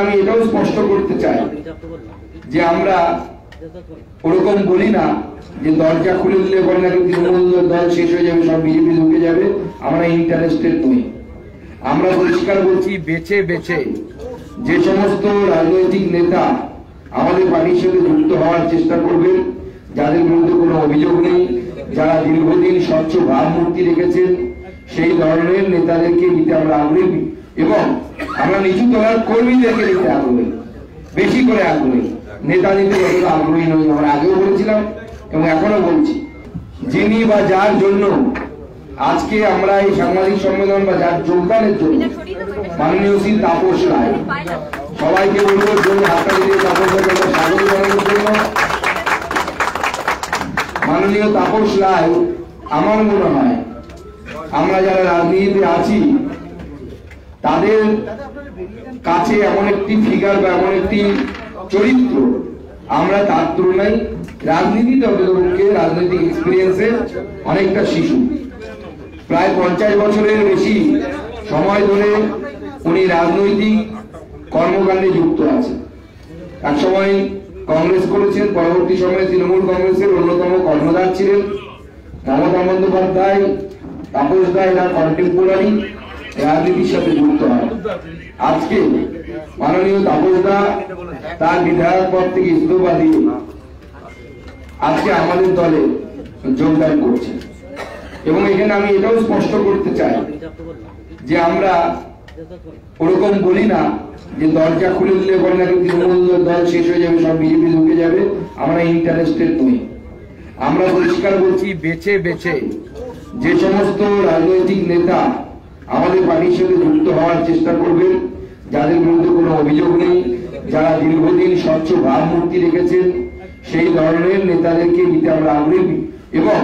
আমি এটাও স্পষ্ট করতে চাই যে আমরা ওরকম বলি না যে দরজা খুলে দিলে বলে নাকি তৃণমূল দল শেষ হয়ে যাবে, সব বিজেপি ঢুকে যাবে, আমরা ইন্টারেস্টেড নই। আমরা পরিষ্কার বলছি, বেছে বেছে যে সমস্ত রাজনৈতিক নেতা আমাদের পার্টির সাথে যুক্ত হওয়ার চেষ্টা করবেন, যাদের বিরুদ্ধে কোনো অভিযোগ নেই, যারা দীর্ঘদিন স্বচ্ছ ভাবমূর্তি রেখেছেন, সেই ধরনের নেতাদেরকে নিতে আমরা আগ্রহী এবং আমরা নিচু তলার কর্মীদেরকে নিতে আগ্রহী, বেশি করে আগ্রহী। নেতা নিতে যতটা আগ্রহী নই, আমরা আগেও বলেছিলাম এবং এখনো বলছি। যিনি বা যার জন্য আজকে আমরা এই সাংবাদিক সম্মেলন বা যার যোগদানের জন্য মাননীয় শ্রী তাপস রায়, সবাইকে বলবো জন্য হাততালি দিয়ে তাপস রায়কে স্বাগত জানানোর জন্য। মাননীয় তাপস রায়, আমার মনে হয় আমরা যারা রাজনীতিতে আছি তাদের কাছে এমন একটি ফিগার বা এমন একটি চরিত্র, আমরা তার তুলনায় রাজনীতিতে রাজনৈতিক এক্সপিরিয়েন্সে অনেকটা শিশু। প্রায় 50 বছরের বেশি সময় ধরে উনি রাজনৈতিক কর্মকাণ্ডে যুক্ত আছেন। এক সময় কংগ্রেস করেছেন, পরবর্তী সময়ে তৃণমূল কংগ্রেসের অন্যতম কর্ণধার ছিলেন। মমতা বন্দ্যোপাধ্যায়, তাপস দা এরা কন্টেম্পোরারি রাজনীতির সাথে যুক্ত হয়। আজকে মাননীয় তাপস দা তার বিধায়ক পদ থেকে ইস্তফা দিয়ে আজকে আমাদের দলে যোগদান করছে এবং এখানে আমি এটাও স্পষ্ট করতে চাই যে আমরা ওরকম বলি না যে দরজা খুলে দিলে বলে নাকি তৃণমূল দল শেষ হয়ে যাবে, সব বিজেপি ঢুকে যাবে, আমরা ইন্টারেস্টেড নই। আমরা পরিষ্কার বলছি, বেছে বেছে যে সমস্ত রাজনৈতিক নেতা আমাদের পার্টির সাথে যুক্ত হওয়ার চেষ্টা করবেন, যাদের বিরুদ্ধে কোনো অভিযোগ নেই, যারা দীর্ঘদিন স্বচ্ছ ভাবমূর্তি রেখেছেন, সেই ধরনের নেতাদেরকে নিতে আমরা আগ্রহী এবং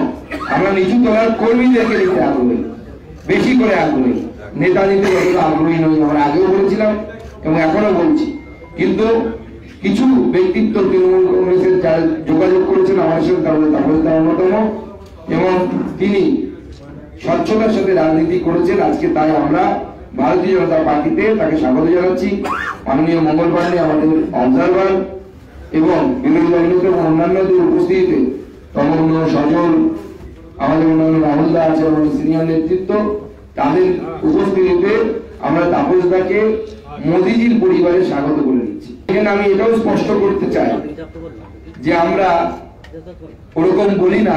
আমরা নিচু তলার কর্মীদেরকে নিতে আগ্রহী, বেশি করে আগ্রহী। নেতা নিতে যতটা আগ্রহী নই, আমরা আগেও বলেছিলাম এবং এখনো বলছি। কিন্তু কিছু ব্যক্তিত্ব তৃণমূল কংগ্রেসের যারা যোগাযোগ করেছেন আমার সাথে, তাহলে তাপস দা অন্যতম এবং তিনি স্বচ্ছতার সাথে রাজনীতি করেছেন। আজকে তাই আমরা ভারতীয় জনতা পার্টিতে তাকে স্বাগত জানাচ্ছি। মাননীয় মঙ্গল পান্ডে আমাদের অবজারভার এবং বিরোধী দলনেতা এবং অন্যান্যদের উপস্থিতিতে তমন্য সজল, আমাদের অন্যান্য রাহুল দা আছে, আমাদের সিনিয়র নেতৃত্ব, তাদের উপস্থিতিতে আমরা তাপস দাকে মোদিজির পরিবারে স্বাগত করে নিচ্ছি। এখানে আমি এটাও স্পষ্ট করতে চাই যে আমরা ওরকম বলি না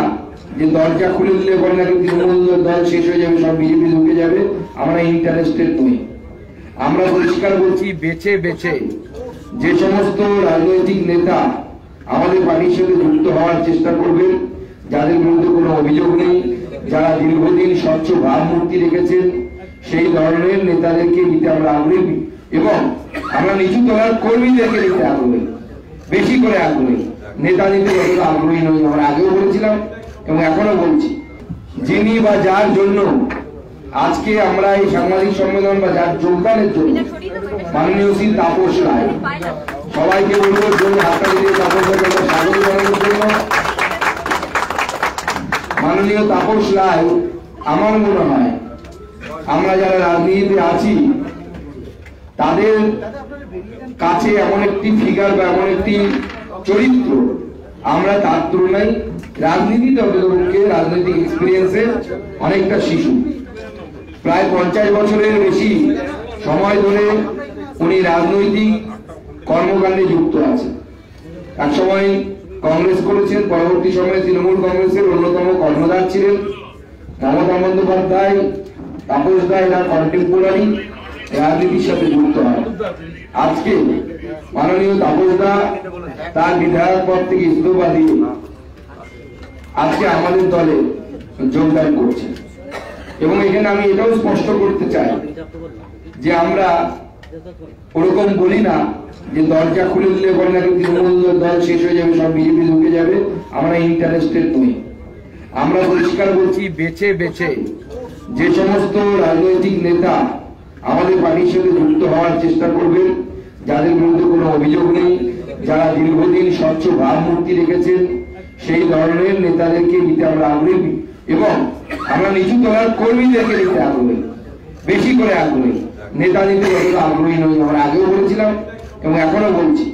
যে দরজা খুলে দিলে বলে নাকি তৃণমূল দল শেষ হয়ে যাবে, সব বিজেপি ঢুকে যাবে, আমরা ইন্টারেস্টেড নই। আমরা পরিষ্কার বলছি, বেছে বেছে যে সমস্ত রাজনৈতিক নেতা আমাদের পার্টির সাথে যুক্ত হওয়ার চেষ্টা করবেন, যাদের বিরুদ্ধে কোনো অভিযোগ নেই, যারা দীর্ঘদিন স্বচ্ছ ভাবমূর্তি রেখেছেন, সেই ধরনের নেতাদেরকে নিতে আমরা আগ্রহী এবং আমরা নিচু তলার কর্মীদেরকে নিতে আগ্রহী, বেশি করে আগ্রহী। নেতা নিতে যতটা আগ্রহী নই, আমরা আগেও বলেছিলাম এবং এখনো বলছি। যিনি বা যার জন্য আজকে আমরা এই সাংবাদিক সম্মেলন বা যার যোগদানের জন্য মাননীয় শ্রী তাপস রায়, সবাইকে বলবো জন্য হাততালি দিয়ে তাপস রায়কে স্বাগত জানানোর জন্য। মাননীয় তাপস রায়, আমার মনে হয় আমরা যারা রাজনীতিতে আছি তাদের কাছে এমন একটি ফিগার বা এমন একটি চরিত্র, আমরা তার তুলনায় রাজনীতিতে রাজনৈতিক এক্সপিরিয়েন্সে অনেকটা শিশু। প্রায় 50 বছরের বেশি সময় ধরে উনি রাজনৈতিক কর্মকাণ্ডে যুক্ত আছেন। এক সময় কংগ্রেস করেছেন, পরবর্তী সময়ে তৃণমূল কংগ্রেসের অন্যতম কর্ণধার ছিলেন। মমতা বন্দ্যোপাধ্যায়, তাপস দা এরা কন্টেম্পোরারি রাজনীতির সাথে যুক্ত হয়। আজকে মাননীয় তাপস দা তার বিধায়ক পদ থেকে ইস্তফা দিয়ে আজকে আমাদের দলে যোগদান করছে এবং এখানে আমি এটাও স্পষ্ট করতে চাই যে আমরা ওরকম বলি না যে দরজা খুলে দিলে বলে নাকি তৃণমূল দল শেষ হয়ে যাবে, সব বিজেপি ঢুকে যাবে, আমরা ইন্টারেস্টেড নই। আমরা পরিষ্কার বলছি, বেছে বেছে যে সমস্ত রাজনৈতিক নেতা আমাদের পার্টির সাথে যুক্ত হওয়ার চেষ্টা করবেন, যাদের বিরুদ্ধে কোনো অভিযোগ নেই, যারা দীর্ঘদিন স্বচ্ছ ভাবমূর্তি রেখেছেন, সেই ধরনের নেতাদেরকে নিতে আমরা আগ্রহী এবং আমরা নিচু তলার কর্মীদেরকে নিতে আগ্রহী, বেশি করে আগ্রহী। নেতা নিতে যতটা আগ্রহী নই। আমরা আগেও বলেছিলাম এবং এখনো বলছি